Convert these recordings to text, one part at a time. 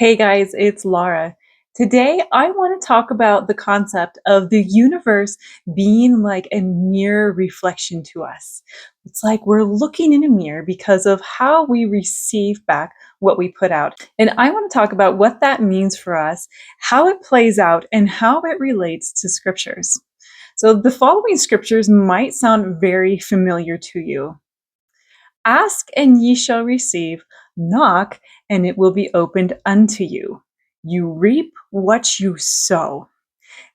Hey guys, it's Laura. Today I want to talk about the concept of the universe being like a mirror reflection to us. It's like we're looking in a mirror because of how we receive back what we put out. And I want to talk about what that means for us, how it plays out, and how it relates to scriptures. So the following scriptures might sound very familiar to you. Ask and ye shall receive, knock and it will be opened unto you. You reap what you sow.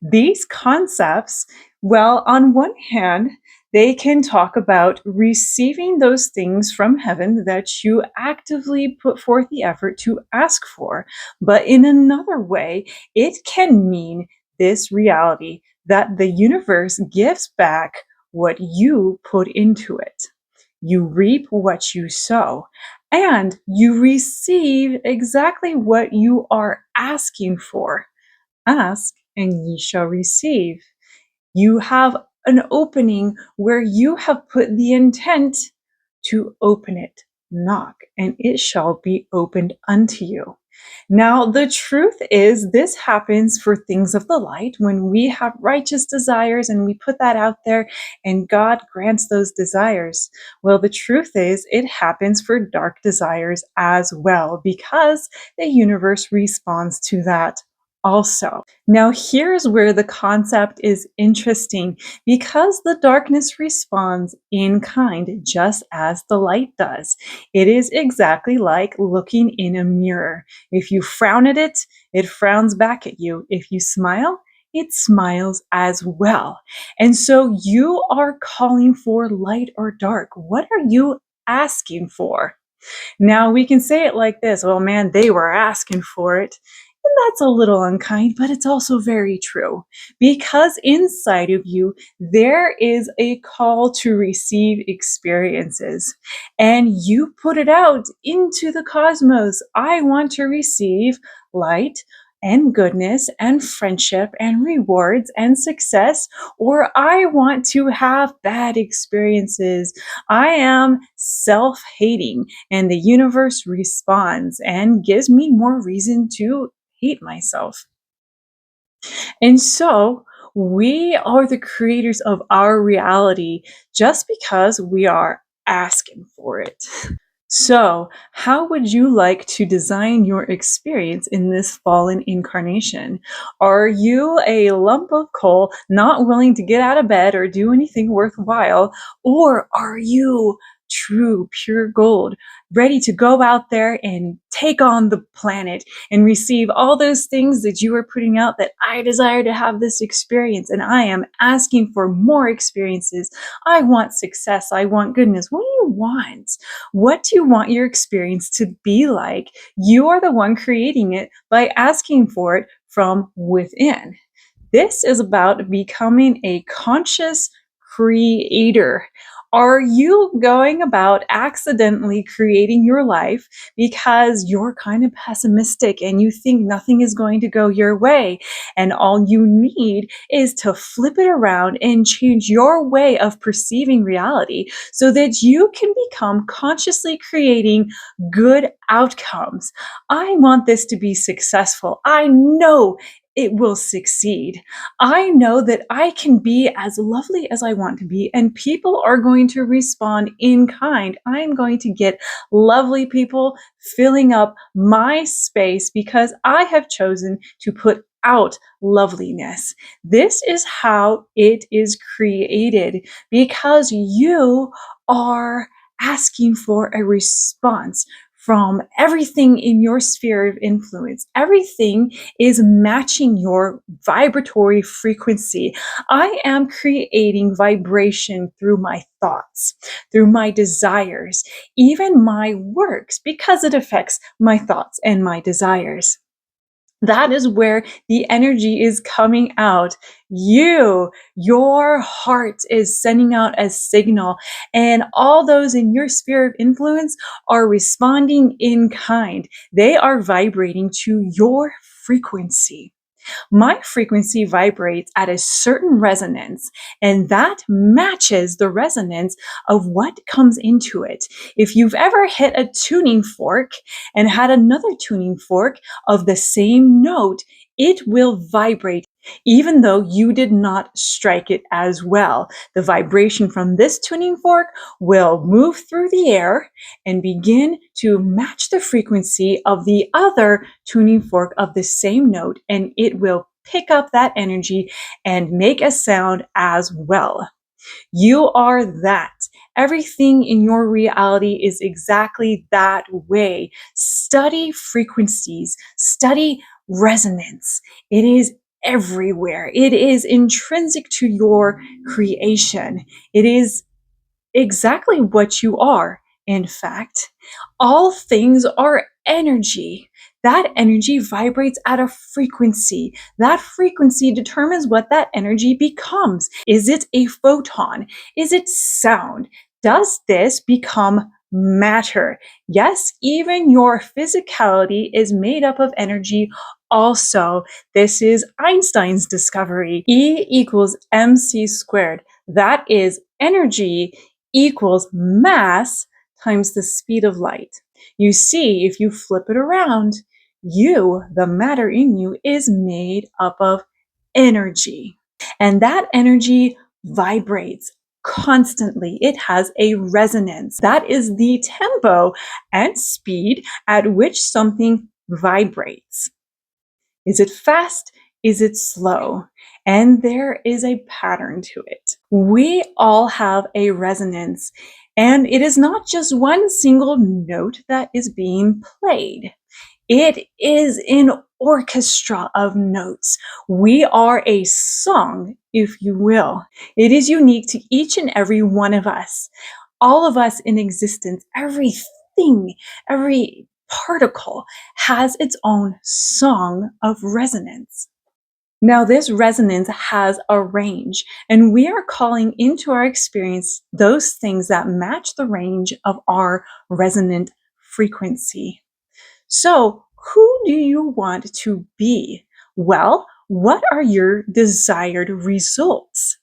These concepts, well, on one hand, they can talk about receiving those things from heaven that you actively put forth the effort to ask for. But in another way, it can mean this reality that the universe gives back what you put into it. You reap what you sow, and you receive exactly what you are asking for. Ask, and ye shall receive. You have an opening where you have put the intent to open it. Knock, and it shall be opened unto you. Now, the truth is, this happens for things of the light when we have righteous desires and we put that out there and God grants those desires. Well, the truth is, it happens for dark desires as well because the universe responds to that also. Now, here's where the concept is interesting because the darkness responds in kind just as the light does. It is exactly like looking in a mirror. If you frown at it, it frowns back at you. If you smile, it smiles as well. And so you are calling for light or dark. What are you asking for? Now we can say it like this, well, man, they were asking for it. And that's a little unkind, but it's also very true because inside of you, there is a call to receive experiences and you put it out into the cosmos. I want to receive light and goodness and friendship and rewards and success, or I want to have bad experiences. I am self-hating and the universe responds and gives me more reason to hate myself. And so we are the creators of our reality just because we are asking for it. So, how would you like to design your experience in this fallen incarnation? Are you a lump of coal, not willing to get out of bed or do anything worthwhile? Or are you true, pure gold, ready to go out there and take on the planet and receive all those things that you are putting out that I desire to have this experience and I am asking for more experiences. I want success. I want goodness. What do you want? What do you want your experience to be like? You are the one creating it by asking for it from within. This is about becoming a conscious creator. Are you going about accidentally creating your life because you're kind of pessimistic and you think nothing is going to go your way? And all you need is to flip it around and change your way of perceiving reality so that you can become consciously creating good outcomes. I want this to be successful. I know it will succeed. I know that I can be as lovely as I want to be, and people are going to respond in kind. I am going to get lovely people filling up my space because I have chosen to put out loveliness. This is how it is created because you are asking for a response from everything in your sphere of influence. Everything is matching your vibratory frequency. I am creating vibration through my thoughts, through my desires, even my works, because it affects my thoughts and my desires. That is where the energy is coming out. Your heart is sending out a signal, and all those in your sphere of influence are responding in kind. They are vibrating to your frequency. My frequency vibrates at a certain resonance, and that matches the resonance of what comes into it. If you've ever hit a tuning fork and had another tuning fork of the same note, it will vibrate even though you did not strike it as well. The vibration from this tuning fork will move through the air and begin to match the frequency of the other tuning fork of the same note, and it will pick up that energy and make a sound as well. You are that. Everything in your reality is exactly that way. Study frequencies, study resonance. It is everywhere. It is intrinsic to your creation. It is exactly what you are. In fact, all things are energy. That energy vibrates at a frequency. That frequency determines what that energy becomes. Is it a photon? Is it sound? Does this become matter? Yes, even your physicality is made up of energy also. This is Einstein's discovery. E equals mc squared. That is energy equals mass times the speed of light. You see, if you flip it around, you, the matter in you, is made up of energy. And that energy vibrates constantly. It has a resonance. That is the tempo and speed at which something vibrates. Is it fast? Is it slow? And there is a pattern to it. We all have a resonance, and it is not just one single note that is being played. It is an orchestra of notes. We are a song, if you will. It is unique to each and every one of us. All of us in existence, everything, every particle has its own song of resonance. Now, this resonance has a range, and we are calling into our experience those things that match the range of our resonant frequency. So, who do you want to be? Well, what are your desired results?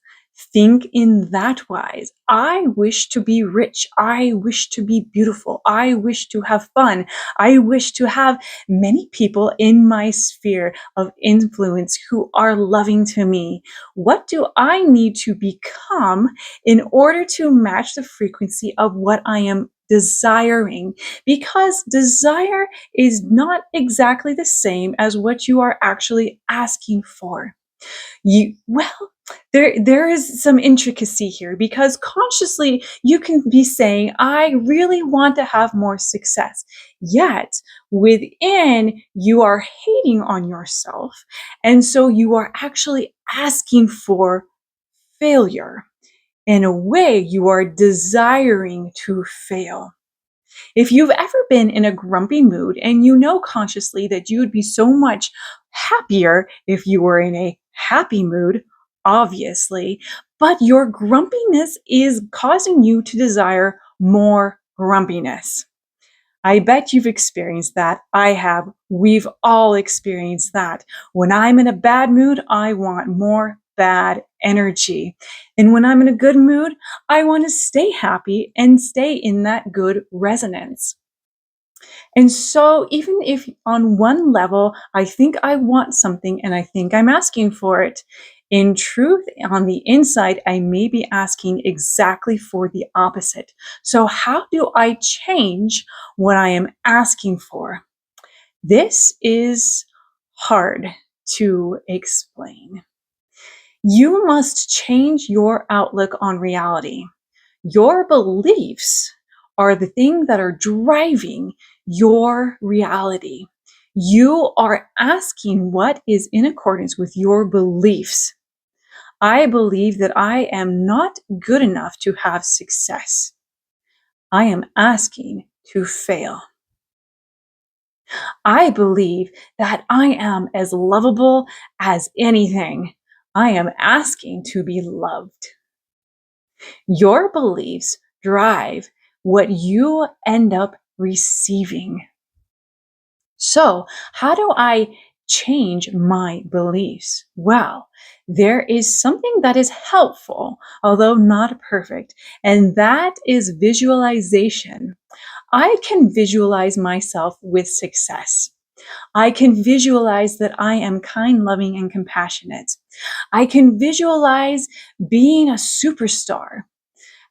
Think in that wise. I wish to be rich. I wish to be beautiful. I wish to have fun. I wish to have many people in my sphere of influence who are loving to me. What do I need to become in order to match the frequency of what I am desiring? Because desire is not exactly the same as what you are actually asking for. There is some intricacy here, because consciously you can be saying, I really want to have more success. Yet within you are hating on yourself. And so you are actually asking for failure. In a way, you are desiring to fail. If you've ever been in a grumpy mood and you know consciously that you would be so much happier if you were in a happy mood, obviously, but your grumpiness is causing you to desire more grumpiness. I bet you've experienced that. I have. We've all experienced that. When I'm in a bad mood, I want more bad energy. And when I'm in a good mood, I want to stay happy and stay in that good resonance. And so, even if on one level I think I want something and I think I'm asking for it, in truth, on the inside, I may be asking exactly for the opposite. So, how do I change what I am asking for? This is hard to explain. You must change your outlook on reality. Your beliefs are the thing that are driving your reality. You are asking what is in accordance with your beliefs. I believe that I am not good enough to have success. I am asking to fail. I believe that I am as lovable as anything. I am asking to be loved. Your beliefs drive what you end up receiving. So, how do I change my beliefs? Well, there is something that is helpful, although not perfect, and that is visualization. I can visualize myself with success. I can visualize that I am kind, loving, and compassionate. I can visualize being a superstar.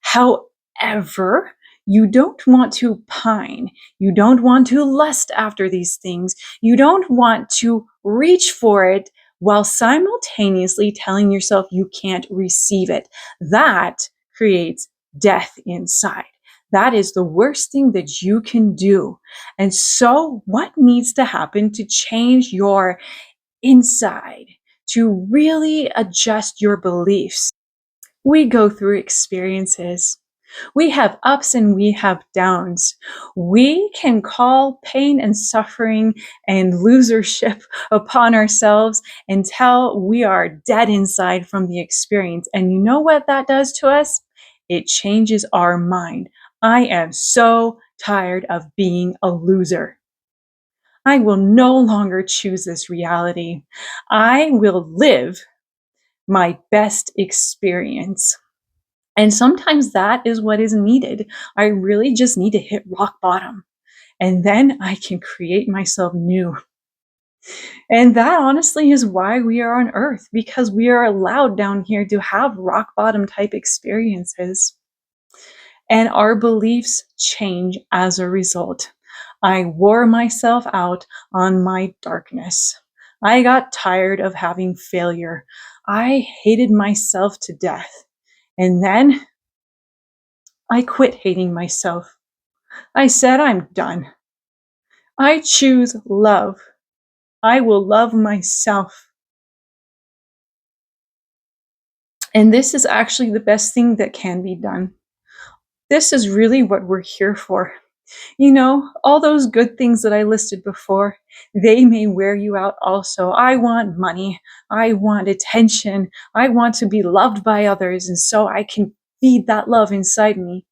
However, you don't want to pine. You don't want to lust after these things. You don't want to reach for it while simultaneously telling yourself you can't receive it. That creates death inside. That is the worst thing that you can do. And so, what needs to happen to change your inside, to really adjust your beliefs? We go through experiences. We have ups and we have downs. We can call pain and suffering and losership upon ourselves until we are dead inside from the experience. And you know what that does to us? It changes our mind. I am so tired of being a loser. I will no longer choose this reality. I will live my best experience. And sometimes that is what is needed. I really just need to hit rock bottom. And then I can create myself new. And that honestly is why we are on earth, because we are allowed down here to have rock bottom type experiences. And our beliefs change as a result. I wore myself out on my darkness. I got tired of having failure. I hated myself to death. And then I quit hating myself. I said, I'm done. I choose love. I will love myself. And this is actually the best thing that can be done. This is really what we're here for. You know, all those good things that I listed before, they may wear you out also. I want money. I want attention. I want to be loved by others. And so I can feed that love inside me.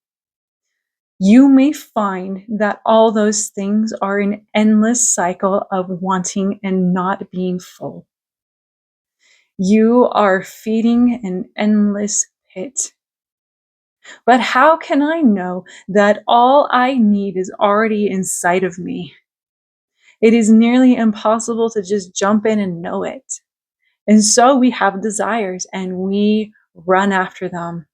You may find that all those things are an endless cycle of wanting and not being full. You are feeding an endless pit. But how can I know that all I need is already inside of me? It is nearly impossible to just jump in and know it. And so we have desires and we run after them.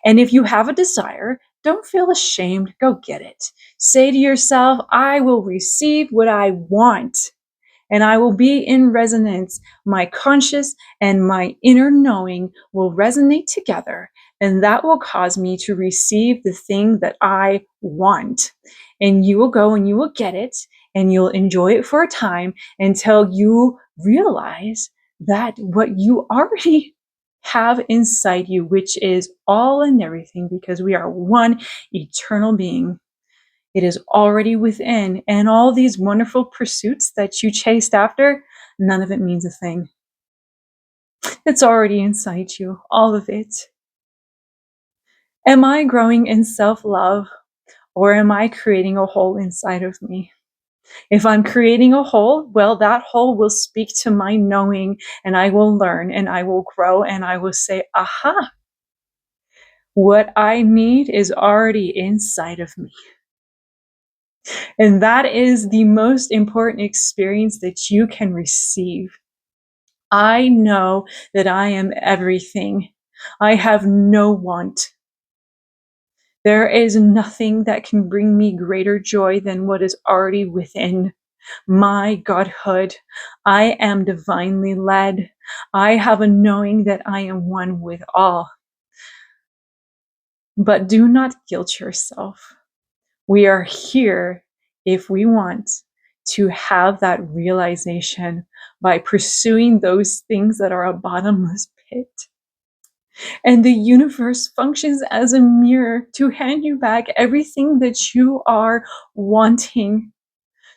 And if you have a desire, don't feel ashamed. Go get it. Say to yourself, I will receive what I want and I will be in resonance. My conscious and my inner knowing will resonate together, and that will cause me to receive the thing that I want. And you will go and you will get it, and you'll enjoy it for a time until you realize that what you already have inside you, which is all and everything, because we are one eternal being. It is already within, and all these wonderful pursuits that you chased after, none of it means a thing. It's already inside you, all of it. Am I growing in self-love, or am I creating a hole inside of me? If I'm creating a hole, well, that hole will speak to my knowing, and I will learn, and I will grow, and I will say, aha, what I need is already inside of me. And that is the most important experience that you can receive. I know that I am everything. I have no want. There is nothing that can bring me greater joy than what is already within my Godhood. I am divinely led. I have a knowing that I am one with all. But do not guilt yourself. We are here if we want to have that realization by pursuing those things that are a bottomless pit. And the universe functions as a mirror to hand you back everything that you are wanting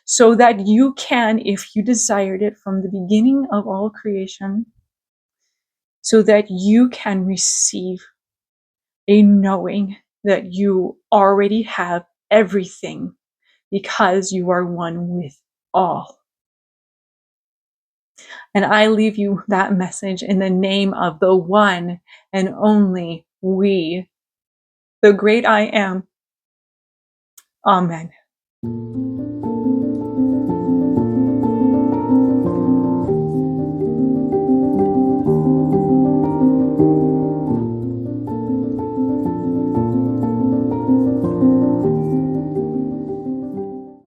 so that you can, if you desired it from the beginning of all creation, so that you can receive a knowing that you already have everything because you are one with all. And I leave you that message in the name of the one and only we, the great I am. Amen.